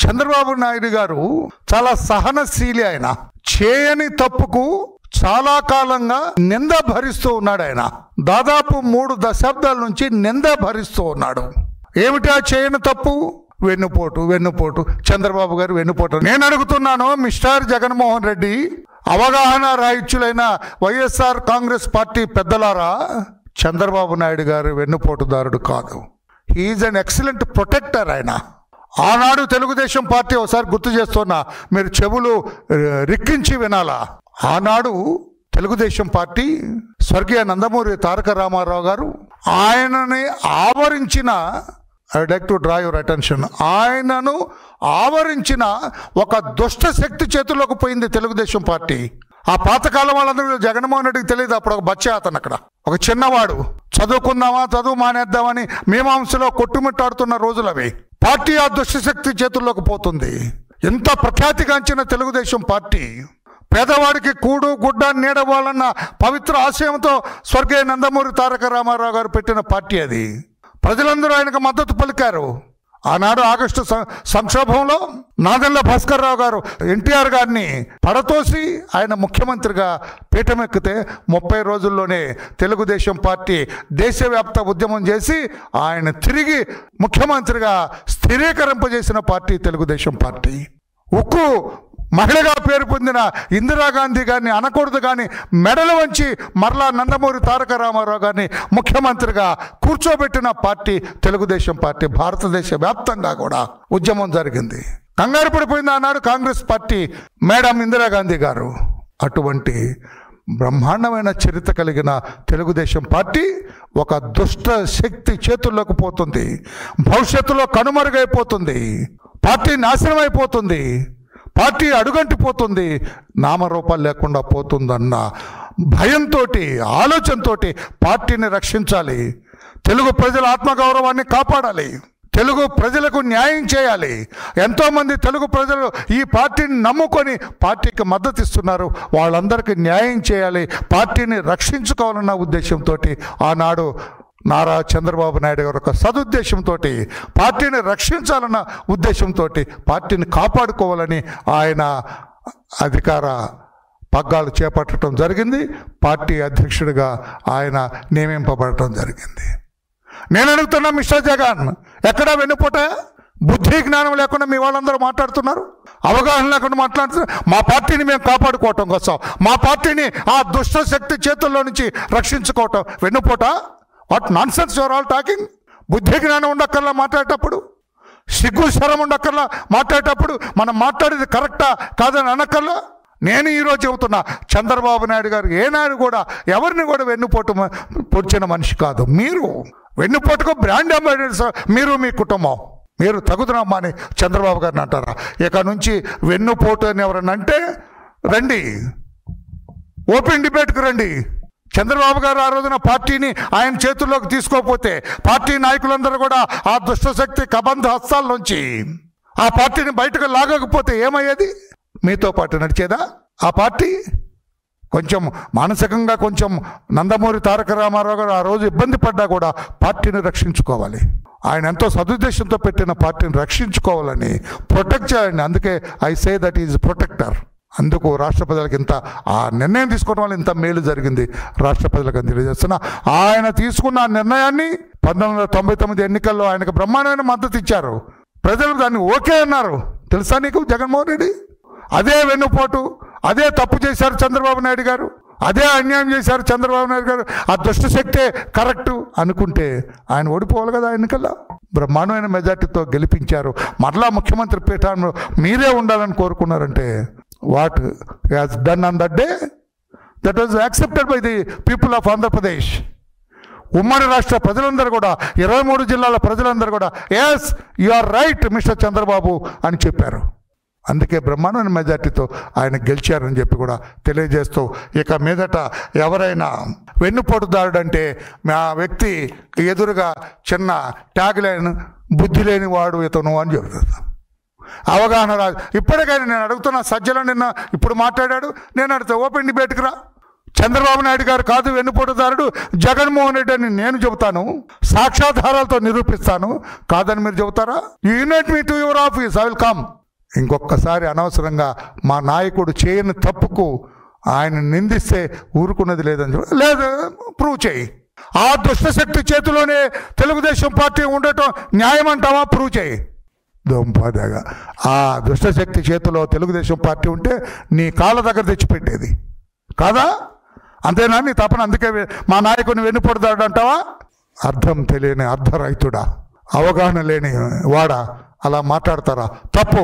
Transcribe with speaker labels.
Speaker 1: చంద్రబాబు నాయుడు గారు చాలా సహనశీలి. ఆయన చేయని తప్పుకు చాలా కాలంగా నింద భరిస్తూ ఉన్నాడు. ఆయన దాదాపు 3 దశాబ్దాల నుంచి నింద భరిస్తూ ఉన్నాడు. ఏమిటి ఆ చేయని తప్పు? వెన్నుపోటు. చంద్రబాబు గారు వెన్నుపోటు. నేను అడుగుతున్నాను, మిస్టర్ జగన్మోహన్ రెడ్డి, అవగాహన రాహిత్యులైన వైఎస్ఆర్ కాంగ్రెస్ పార్టీ పెద్దలారా, చంద్రబాబు నాయుడు గారు వెన్నుపోటుదారుడు కాదు. He is an excellent protector. ఆయన ఆనాడు తెలుగుదేశం పార్టీ, ఒకసారి గుర్తు చేస్తున్నా, మీరు చెవులు రిక్కించి వినాలా. ఆనాడు తెలుగుదేశం పార్టీ స్వర్గీయ నందమూరి తారక రామారావు గారు ఆయనని ఆవరించిన, I would like to draw your attention, ఆయనను ఆవరించిన ఒక దుష్ట శక్తి చేతుల్లోకి పోయింది తెలుగుదేశం పార్టీ. ఆ పాతకాలం వాళ్ళందరూ జగన్మోహన్ రెడ్డికి తెలియదు. అప్పుడు ఒక బచ్చే అతను, అక్కడ ఒక చిన్నవాడు, చదువు మానేద్దామని మీమాంసలో కొట్టుమిట్టాడుతున్న రోజులు అవి. పార్టీ ఆ దుష్టశక్తి చేతుల్లోకి పోతుంది. ఎంత ప్రఖ్యాతిగాంచిన తెలుగుదేశం పార్టీ పేదవాడికి కూడు గుడ్డ నీడవాలన్న పవిత్ర ఆశయంతో స్వర్గీయ నందమూరి తారక రామారావు గారు పెట్టిన పార్టీ అది. ప్రజలందరూ ఆయనకు మద్దతు పలికారు. ఆనాడు ఆగస్టు సంక్షోభంలో నాదెళ్ల భాస్కర్ రావు గారు ఎన్టీఆర్ గారిని పడతోసి ఆయన ముఖ్యమంత్రిగా పీఠమెక్కితే 30 రోజుల్లోనే తెలుగుదేశం పార్టీ దేశవ్యాప్త ఉద్యమం చేసి ఆయన తిరిగి ముఖ్యమంత్రిగా స్థిరీకరింపజేసిన పార్టీ తెలుగుదేశం పార్టీ. ఉక్కు మహిళగా పేరు పొందిన ఇందిరాగాంధీ గారిని అనకూడదు కానీ మెడలు వంచి మరలా నందమూరి తారక రామారావు గారిని ముఖ్యమంత్రిగా కూర్చోబెట్టిన పార్టీ తెలుగుదేశం పార్టీ. భారతదేశ వ్యాప్తంగా కూడా ఉద్యమం జరిగింది. కంగారు పడిపోయింది ఆనాడు కాంగ్రెస్ పార్టీ, మేడం ఇందిరాగాంధీ గారు. అటువంటి బ్రహ్మాండమైన చరిత్ర కలిగిన తెలుగుదేశం పార్టీ ఒక దుష్ట శక్తి చేతుల్లోకి పోతుంది. భవిష్యత్తులో కనుమరుగైపోతుంది. పార్టీ నాశనం అయిపోతుంది. పార్టీ అడుగంటిపోతుంది. నామరూపాలు లేకుండా పోతుందన్న భయంతో, ఆలోచనతో పార్టీని రక్షించాలి. తెలుగు ప్రజల ఆత్మగౌరవాన్ని కాపాడాలి. తెలుగు ప్రజలకు న్యాయం చేయాలి. ఎంతోమంది తెలుగు ప్రజలు ఈ పార్టీని నమ్ముకొని పార్టీకి మద్దతు ఇస్తున్నారు. వాళ్ళందరికీ న్యాయం చేయాలి, పార్టీని రక్షించుకోవాలన్న ఉద్దేశంతో ఆనాడు నారా చంద్రబాబు నాయుడు గారు ఒక సదుద్దేశంతో, పార్టీని రక్షించాలన్న ఉద్దేశంతో, పార్టీని కాపాడుకోవాలని ఆయన అధికార పగ్గాలు చేపట్టడం జరిగింది. పార్టీ అధ్యక్షుడిగా ఆయన నియమింపబడటం జరిగింది. నేను అడుగుతున్నా, మిస్టర్ జగన్, ఎక్కడా వెన్నుపోట? బుద్ధి జ్ఞానం లేకుండా మీ వాళ్ళందరూ మాట్లాడుతున్నారు, అవగాహన లేకుండా మాట్లాడుతున్నారు. మా పార్టీని మేము కాపాడుకోవటం కోసం, మా పార్టీని ఆ దుష్ట శక్తి చేతుల్లో నుంచి రక్షించుకోవటం వెన్నుపోట? What nonsense your all talking? బుద్ధి జ్ఞానం ఉండక్కర్లా మాట్లాడేటప్పుడు, సిగ్గు శరం ఉండక్కర్లా మాట్లాడేటప్పుడు, మనం మాట్లాడేది కరెక్టా కాదని అనక్కర్లా. నేను ఈరోజు చెబుతున్నా, చంద్రబాబు నాయుడు గారు ఏనాడు కూడా ఎవరిని కూడా వెన్నుపోటు పొడిచిన మనిషి కాదు. మీరు వెన్నుపోటుకు బ్రాండ్ అంబాసిడర్స్, మీరు మీ కుటుంబం, మీరు తగుదనమ్మా అని చంద్రబాబు గారిని అంటారా? ఇక నుంచి వెన్నుపోటు అని ఎవరన్నా అంటే రండి, ఓపెన్ డిబేట్కి రండి. చంద్రబాబు గారు ఆ రోజున పార్టీని ఆయన చేతుల్లోకి తీసుకోకపోతే, పార్టీ నాయకులందరూ కూడా ఆ దుష్టశక్తి కబంధ హస్తాల్లోంచి ఆ పార్టీని బయటకు లాగకపోతే ఏమయ్యేది? మీతో పాటు నడిచేదా ఆ పార్టీ? కొంచెం మానసికంగా కొంచెం నందమూరి తారక రామారావు గారు ఆ రోజు ఇబ్బంది పడ్డా కూడా పార్టీని రక్షించుకోవాలి. ఆయన ఎంతో సదుద్దేశంతో పెట్టిన పార్టీని రక్షించుకోవాలని, ప్రొటెక్ట్ చేయాలని. అందుకే I say that is protector. అందుకు రాష్ట్ర ప్రజలకు ఇంత ఆ నిర్ణయం తీసుకోవడం వల్ల ఇంత మేలు జరిగింది రాష్ట్ర ప్రజలకు అని తెలియజేస్తున్నా. ఆయన తీసుకున్న ఆ నిర్ణయాన్ని 1999 ఎన్నికల్లో ఆయనకు బ్రహ్మాండమైన మద్దతు ఇచ్చారు. ప్రజలు దాన్ని ఓకే అన్నారు. తెలుసా నీకు జగన్మోహన్ రెడ్డి? అదే వెన్నుపోటు, అదే తప్పు చేశారు చంద్రబాబు నాయుడు గారు, అదే అన్యాయం చేశారు చంద్రబాబు నాయుడు గారు. ఆ దుష్టశక్తే కరెక్టు అనుకుంటే ఆయన ఓడిపోవాలి కదా ఎన్నికల్లో. బ్రహ్మాండమైన మెజార్టీతో గెలిపించారు. మరలా ముఖ్యమంత్రి పీఠంలో మీరే ఉండాలని కోరుకున్నారంటే, what has done on that day, that was accepted by the people of Andhra Pradesh. ఉమ్మడి రాష్ట్ర ప్రజలందరూ కూడా, 23 జిల్లాల ప్రజలందరూ కూడా yes you are right mister Chandrababu అని చెప్పారు. అందుకే బ్రహ్మాండమైన మెజార్టీతో ఆయన గెలిచారని చెప్పి కూడా తెలియజేస్తూ, ఇక మీదట ఎవరైనా వెన్నుపోటుదారుడు అంటే ఆ వ్యక్తి ఎదురుగా చిన్న ట్యాగ్ లైన్, బుద్ధి లేని వాడు ఇతను అని చెబుతుంది. అవగాహన రాదు. ఇప్పటికైనా నేను అడుగుతున్నా, సజ్జల నిన్న ఇప్పుడు మాట్లాడాడు, నేను అడుగుతా, ఓపెన్ డిబేట్కి రా. చంద్రబాబు నాయుడు గారు కాదు వెన్నుపోటుదారుడు, జగన్మోహన్ రెడ్డి అని నేను చెబుతాను, సాక్ష్యాధారాలతో నిరూపిస్తాను. కాదని మీరు చెబుతారా? You invite me to your office, I will come. ఇంకొకసారి అనవసరంగా మా నాయకుడు చేయని తప్పుకు ఆయన నిందిస్తే ఊరుకున్నది లేదని లేదు, ప్రూవ్ చేయి. ఆ దుష్టశక్తి చేతిలోనే తెలుగుదేశం పార్టీ ఉండటం న్యాయం అంటావా? ప్రూవ్ చేయి. దొంపదగా ఆ దుష్టశక్తి చేతిలో తెలుగుదేశం పార్టీ ఉంటే నీ కాళ్ళ దగ్గర తెచ్చిపెట్టేది కాదా? అంతేనా నీ తపన? అందుకే మా నాయకుడిని వెన్నుపడతాడు అంటావా? అర్థం తెలియని అర్ధరైతుడా, అవగాహన లేని వాడా అలా మాట్లాడతారా? తప్పు.